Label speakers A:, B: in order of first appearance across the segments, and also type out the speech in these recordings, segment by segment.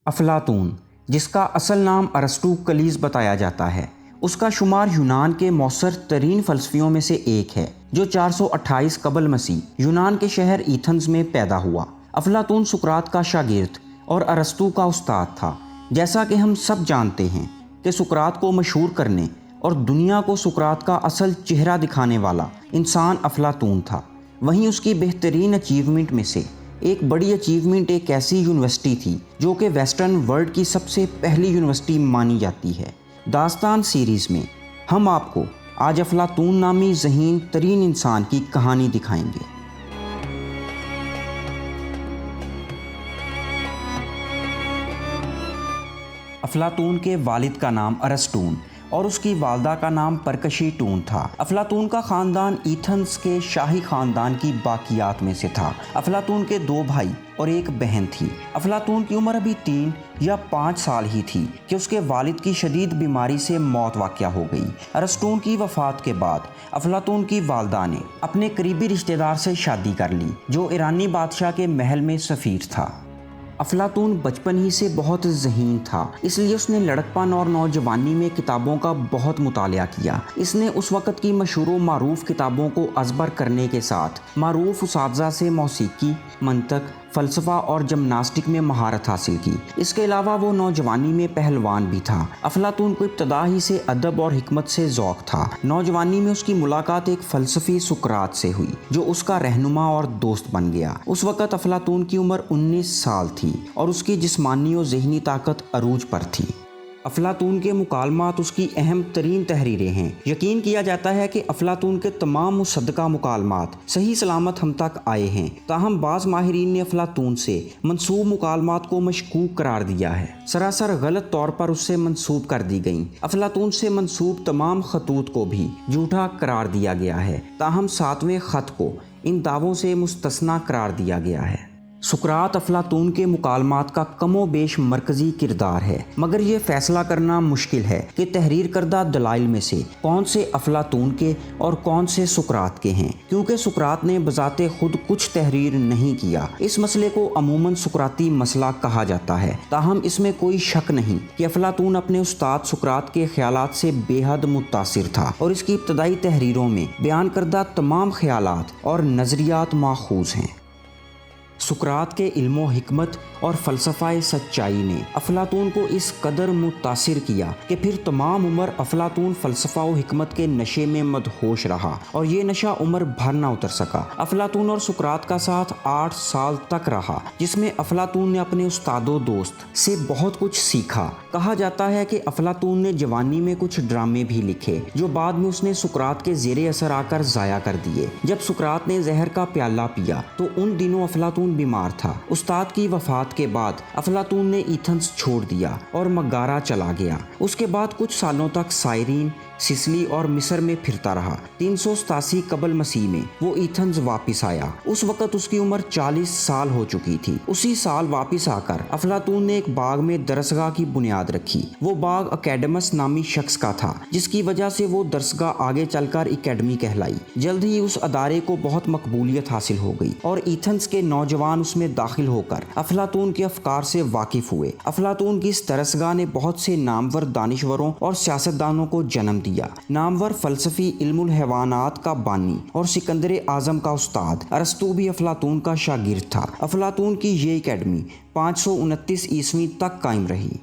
A: افلاطون، جس کا اصل نام ارسطو کلیز بتایا جاتا ہے، اس کا شمار یونان کے مؤثر ترین فلسفیوں میں سے ایک ہے، جو 428 قبل مسیح یونان کے شہر ایتھنز میں پیدا ہوا۔ افلاطون سقراط کا شاگرد اور ارسطو کا استاد تھا۔ جیسا کہ ہم سب جانتے ہیں کہ سقراط کو مشہور کرنے اور دنیا کو سقراط کا اصل چہرہ دکھانے والا انسان افلاطون تھا۔ وہیں اس کی بہترین اچیومنٹ میں سے ایک بڑی اچیومنٹ ایک ایسی یونیورسٹی تھی جو کہ ویسٹرن ورلڈ کی سب سے پہلی یونیورسٹی مانی جاتی ہے۔ داستان سیریز میں ہم آپ کو آج افلاطون نامی ذہین ترین انسان کی کہانی دکھائیں گے۔ افلاطون کے والد کا نام ارسطون اور اس کی والدہ کا نام پرکشیٹون تھا۔ افلاطون کا خاندان ایتھنز کے شاہی خاندان کی باقیات میں سے تھا۔ افلاطون کے 2 بھائی اور 1 بہن تھی۔ افلاطون کی عمر ابھی 3 یا 5 سال ہی تھی کہ اس کے والد کی شدید بیماری سے موت واقع ہو گئی۔ ارسطون کی وفات کے بعد افلاطون کی والدہ نے اپنے قریبی رشتہ دار سے شادی کر لی، جو ایرانی بادشاہ کے محل میں سفیر تھا۔ افلاطون بچپن ہی سے بہت ذہین تھا، اس لیے اس نے لڑکپن اور نوجوانی میں کتابوں کا بہت مطالعہ کیا۔ اس نے اس وقت کی مشہور و معروف کتابوں کو ازبر کرنے کے ساتھ معروف اساتذہ سے موسیقی، منطق، فلسفہ اور جمناسٹک میں مہارت حاصل کی۔ اس کے علاوہ وہ نوجوانی میں پہلوان بھی تھا۔ افلاطون کو ابتدا ہی سے ادب اور حکمت سے ذوق تھا۔ نوجوانی میں اس کی ملاقات ایک فلسفی سقراط سے ہوئی، جو اس کا رہنما اور دوست بن گیا۔ اس وقت افلاطون کی عمر 19 سال تھی اور اس کی جسمانی و ذہنی طاقت عروج پر تھی۔ افلاطون کے مکالمات اس کی اہم ترین تحریریں ہیں۔ یقین کیا جاتا ہے کہ افلاطون کے تمام مصدقہ مکالمات صحیح سلامت ہم تک آئے ہیں، تاہم بعض ماہرین نے افلاطون سے منسوب مکالمات کو مشکوک قرار دیا ہے، سراسر غلط طور پر اس سے منسوب کر دی گئیں۔ افلاطون سے منسوب تمام خطوط کو بھی جھوٹا قرار دیا گیا ہے، تاہم 7ویں خط کو ان دعووں سے مستثنی قرار دیا گیا ہے۔ سقراط افلاطون کے مکالمات کا کم و بیش مرکزی کردار ہے، مگر یہ فیصلہ کرنا مشکل ہے کہ تحریر کردہ دلائل میں سے کون سے افلاطون کے اور کون سے سقراط کے ہیں، کیونکہ سقراط نے بذات خود کچھ تحریر نہیں کیا۔ اس مسئلے کو عموماً سقراطی مسئلہ کہا جاتا ہے، تاہم اس میں کوئی شک نہیں کہ افلاطون اپنے استاد سقراط کے خیالات سے بے حد متاثر تھا اور اس کی ابتدائی تحریروں میں بیان کردہ تمام خیالات اور نظریات ماخوذ ہیں۔ سقراط کے علم و حکمت اور فلسفہ سچائی نے افلاطون کو اس قدر متاثر کیا کہ پھر تمام عمر افلاطون فلسفہ و حکمت کے نشے میں مدہوش رہا اور یہ نشہ عمر بھر نہ اتر سکا۔ افلاطون اور سقراط کا ساتھ 8 سال تک رہا، جس میں افلاطون نے اپنے استاد و دوست سے بہت کچھ سیکھا۔ کہا جاتا ہے کہ افلاطون نے جوانی میں کچھ ڈرامے بھی لکھے، جو بعد میں اس نے سقراط کے زیر اثر آ کر ضائع کر دیے۔ جب سقراط نے زہر کا پیالہ پیا تو ان دنوں افلاطون بیمار تھا۔ استاد کی وفات کے بعد افلاطون نے ایتھنز چھوڑ دیا اور مگارا چلا گیا۔ اس کے بعد کچھ سالوں تک سائرین، سسلی اور مصر میں پھرتا رہا۔ 387 قبل مسیح میں وہ ایتھنز واپس آیا۔ اس وقت اس کی عمر 40 سال ہو چکی تھی۔ اسی سال واپس آ کر افلاطون نے ایک باغ میں درسگاہ کی بنیاد رکھی۔ وہ باغ اکیڈمس نامی شخص کا تھا، جس کی وجہ سے وہ درسگاہ آگے چل کر اکیڈمی کہلائی۔ جلد ہی اس ادارے کو بہت مقبولیت حاصل ہو گئی اور ایتھنز کے نوجوان اس میں داخل ہو کر افلاطون کے افکار سے واقف ہوئے۔ افلاطون کی اس درسگاہ نے بہت سے نامور دانشوروں اور سیاستدانوں کو جنم دیا۔ نامور فلسفی علم الحیوانات کا بانی اور سکندر اعظم کا استاد ارسطو بھی افلاطون کا شاگرد تھا۔ افلاطون کی یہ اکیڈمی 529 عیسوی تک قائم رہی۔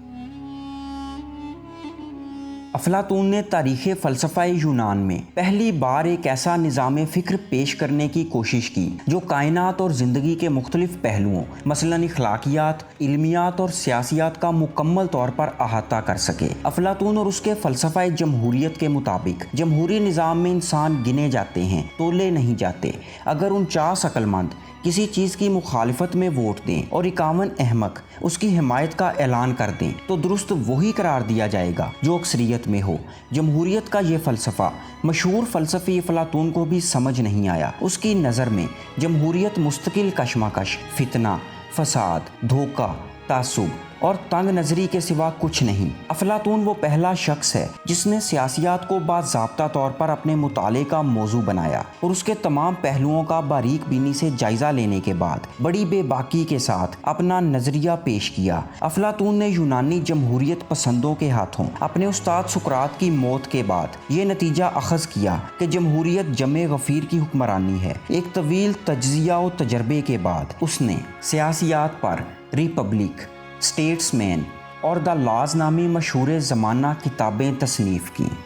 A: افلاطون نے تاریخ فلسفہ یونان میں پہلی بار ایک ایسا نظام فکر پیش کرنے کی کوشش کی جو کائنات اور زندگی کے مختلف پہلوؤں، مثلاً اخلاقیات، علمیات اور سیاسیات کا مکمل طور پر احاطہ کر سکے۔ افلاطون اور اس کے فلسفہ جمہوریت کے مطابق جمہوری نظام میں انسان گنے جاتے ہیں، تولے نہیں جاتے۔ اگر 49 عقل مند کسی چیز کی مخالفت میں ووٹ دیں اور 51 احمق اس کی حمایت کا اعلان کر دیں تو درست وہی قرار دیا جائے گا جو اکثریت میں ہو۔ جمہوریت کا یہ فلسفہ مشہور فلسفی افلاطون کو بھی سمجھ نہیں آیا۔ اس کی نظر میں جمہوریت مستقل کشمکش، فتنہ، فساد، دھوکہ، تعصب اور تنگ نظری کے سوا کچھ نہیں۔ افلاطون وہ پہلا شخص ہے جس نے سیاسیات کو باضابطہ طور پر اپنے مطالعے کا موضوع بنایا اور اس کے تمام پہلوؤں کا باریک بینی سے جائزہ لینے کے بعد بڑی بے باکی کے ساتھ اپنا نظریہ پیش کیا۔ افلاطون نے یونانی جمہوریت پسندوں کے ہاتھوں اپنے استاد سقراط کی موت کے بعد یہ نتیجہ اخذ کیا کہ جمہوریت جمع غفیر کی حکمرانی ہے۔ ایک طویل تجزیہ و تجربے کے بعد اس نے سیاسیات پر ریپبلک، اسٹیٹس مین اور دا لاز نامی مشہور زمانہ کتابیں تصنیف کیں۔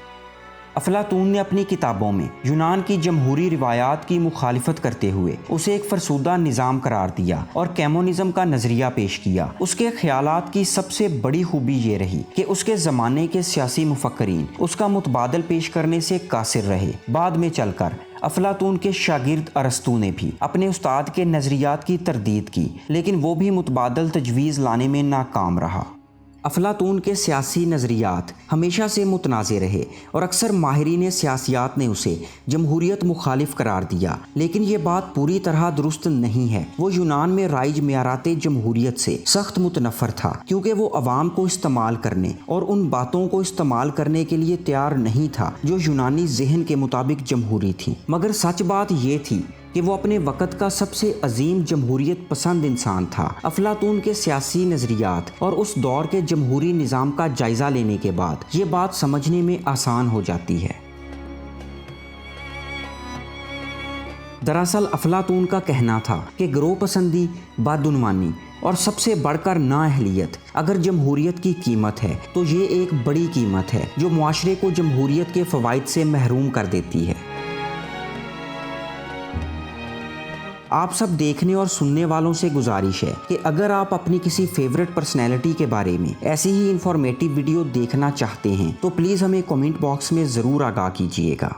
A: افلاطون نے اپنی کتابوں میں یونان کی جمہوری روایات کی مخالفت کرتے ہوئے اسے ایک فرسودہ نظام قرار دیا اور کیمونزم کا نظریہ پیش کیا۔ اس کے خیالات کی سب سے بڑی خوبی یہ رہی کہ اس کے زمانے کے سیاسی مفکرین اس کا متبادل پیش کرنے سے قاصر رہے۔ بعد میں چل کر افلاطون کے شاگرد ارسطو نے بھی اپنے استاد کے نظریات کی تردید کی، لیکن وہ بھی متبادل تجویز لانے میں ناکام رہا۔ افلاطون کے سیاسی نظریات ہمیشہ سے متنازع رہے اور اکثر ماہرین سیاسیات نے اسے جمہوریت مخالف قرار دیا، لیکن یہ بات پوری طرح درست نہیں ہے۔ وہ یونان میں رائج معیارات جمہوریت سے سخت متنفر تھا، کیونکہ وہ عوام کو استعمال کرنے اور ان باتوں کو استعمال کرنے کے لیے تیار نہیں تھا جو یونانی ذہن کے مطابق جمہوری تھیں۔ مگر سچ بات یہ تھی کہ وہ اپنے وقت کا سب سے عظیم جمہوریت پسند انسان تھا۔ افلاطون کے سیاسی نظریات اور اس دور کے جمہوری نظام کا جائزہ لینے کے بعد یہ بات سمجھنے میں آسان ہو جاتی ہے۔ دراصل افلاطون کا کہنا تھا کہ گروہ پسندی، بدعنوانی اور سب سے بڑھ کر نااہلیت اگر جمہوریت کی قیمت ہے تو یہ ایک بڑی قیمت ہے جو معاشرے کو جمہوریت کے فوائد سے محروم کر دیتی ہے۔ آپ سب دیکھنے اور سننے والوں سے گزارش ہے کہ اگر آپ اپنی کسی فیورٹ پرسنالٹی کے بارے میں ایسی ہی انفارمیٹیو ویڈیو دیکھنا چاہتے ہیں تو پلیز ہمیں کمنٹ باکس میں ضرور آگاہ کیجیے گا۔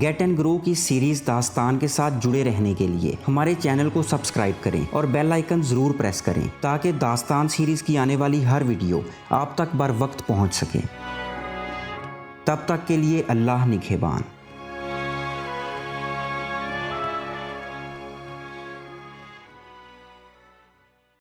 A: گیٹ اینڈ گرو کی سیریز داستان کے ساتھ جڑے رہنے کے لیے ہمارے چینل کو سبسکرائب کریں اور بیل آئیکن ضرور پریس کریں تاکہ داستان سیریز کی آنے والی ہر ویڈیو آپ تک بر وقت پہنچ سکے۔ تب تک کے لیے اللہ نگہبان۔